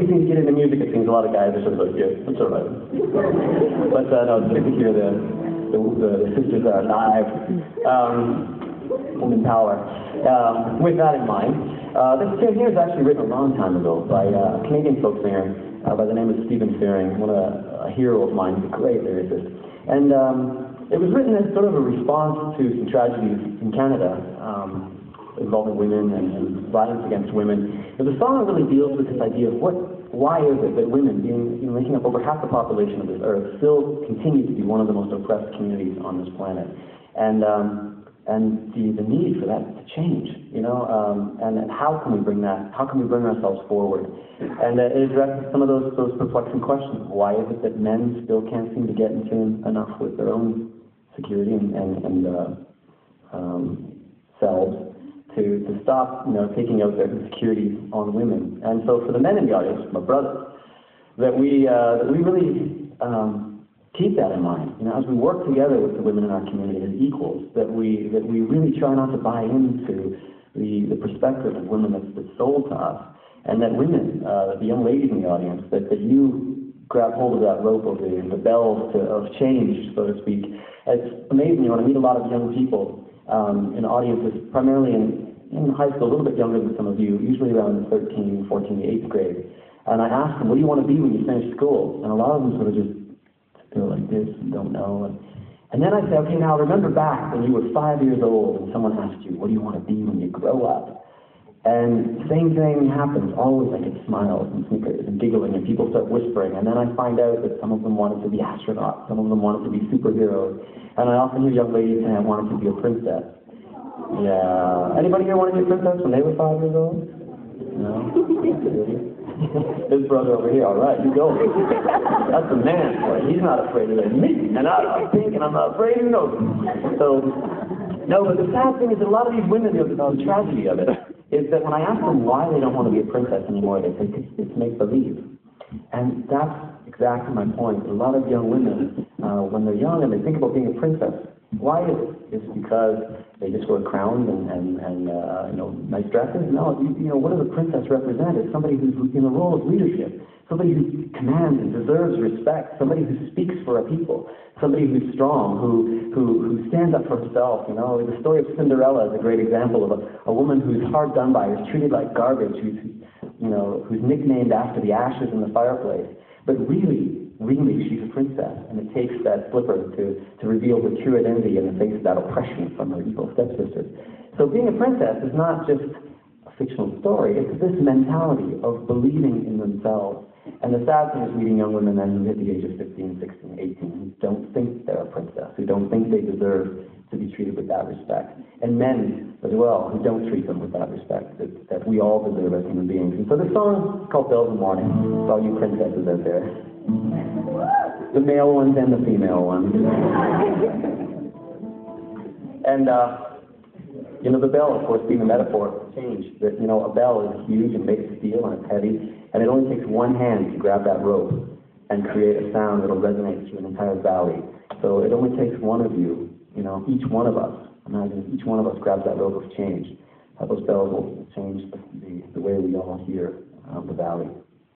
you get into music, it seems a lot of guys are sort of like, yeah, that's all right. But no, it's good to hear the sisters are alive. Woman power. With that in mind, this tune here is actually written a long time ago by a Canadian folk singer by the name of Stephen Fearing, a hero of mine, he's a great lyricist. And it was written as sort of a response to some tragedies in Canada involving women and violence against women. But the song really deals with this idea of why is it that women, making up over half the population of this earth, still continue to be one of the most oppressed communities on this planet, and the need for that to change, and how can we bring that? How can we bring ourselves forward? And it addresses some of those perplexing questions. Why is it that men still can't seem to get in tune enough with their own security and selves to stop, taking out their insecurities on women? And so, for the men in the audience, my brothers, that we really keep that in mind. As we work together with the women in our community as equals, that we really try not to buy into the perspective of women that's sold to us, and that women, the young ladies in the audience, that you grab hold of that rope of the bells of change, so to speak. It's amazing when I meet a lot of young people in audiences, primarily in high school, a little bit younger than some of you, usually around 13, 14, 8th grade. And I ask them, what do you want to be when you finish school? And a lot of them sort of just feel like this and don't know. And then I say, okay, now remember back when you were 5 years old and someone asked you, what do you want to be when you grow up? And the same thing happens. Always I get smiles and snickers and giggling, and people start whispering. And then I find out that some of them wanted to be astronauts, some of them wanted to be superheroes. And I often hear young ladies saying, I wanted to be a princess. Yeah. Anybody here wanted to be a princess when they were 5 years old? No? This brother over here, all right, you go. That's a man, boy. He's not afraid of me. And I think, and I'm not afraid of nobody. So, no, but the sad thing is that a lot of these women, the tragedy of it, is that when I ask them why they don't want to be a princess anymore, they say, it's make-believe. And that's exactly my point. A lot of young women, when they're young and they think about being a princess, why is it? Is it because they just wear crowns and nice dresses? No, what does a princess represent? It's somebody who's in a role of leadership, somebody who commands and deserves respect, somebody who speaks for a people, somebody who's strong, who stands up for herself. The story of Cinderella is a great example of a woman who's hard done by, who's treated like garbage, who's nicknamed after the ashes in the fireplace. But really, she's a princess, and it takes that slipper to reveal her true identity in the face of that oppression from her evil stepsisters. So being a princess is not just a fictional story, it's this mentality of believing in themselves. And the sad thing is meeting young women then who hit the age of 15, 16, 18, who don't think they're a princess, who don't think they deserve to be treated with that respect. And men as well, who don't treat them with that respect that we all deserve as human beings. And so this song is called Bells in the Morning. It's all you princesses out there. The male ones and the female ones. And, the bell, of course, being a metaphor for change. That, a bell is huge and made of steel and it's heavy, and it only takes one hand to grab that rope and create a sound that will resonate through an entire valley. So it only takes one of you, each one of us. Imagine each one of us grabs that rope of change. How those bells will change the way we all hear the valley.